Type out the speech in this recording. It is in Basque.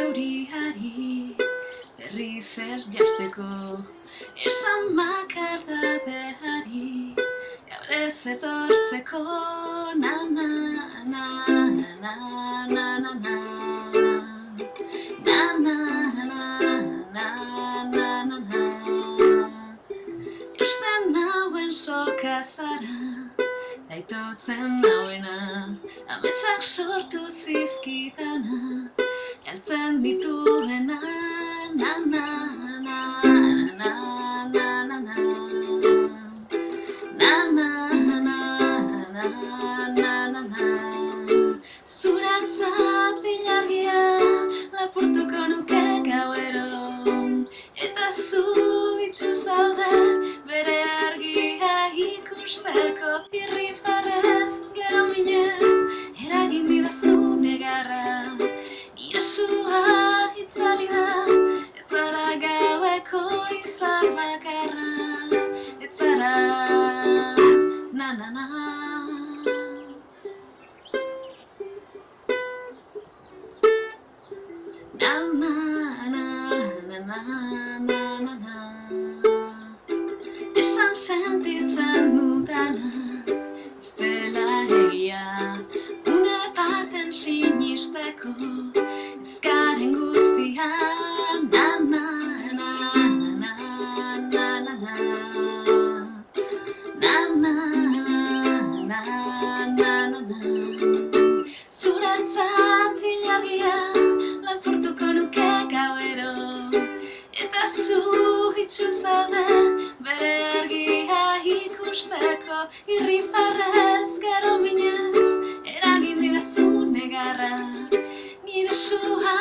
euriari berriz ez jausteko, esan bakardadeari gaur ez etortzeko, na-na, na-na, na-na, na-na, eusten nauen soka zara, daitotzen nauena, ametsak sortu zizkidana, galtzen dituena, na-na, na-na, na-na, na-na, zuratzat ilargia lapurtuko nuke gauero, eta zu itxu zaude bere argia ikusteko, irrifarrez gero minez eragin didazu negarra, nire sua itzali da, ez zara gaueko izar bakarra, ez zara na-na-na. Na-na-na-na-na-na, esan sentitzen dudana ez dela egia, une baten sinisteko ez garen guztia, na-na-na-na-na-na, na-na-na-na-na, zuretzat ilargia lapurtuko nuke gauero, eta zu itxu zaude bere argia ikusteko, irrifarrez gero minez eragin didazu negarra, nire sua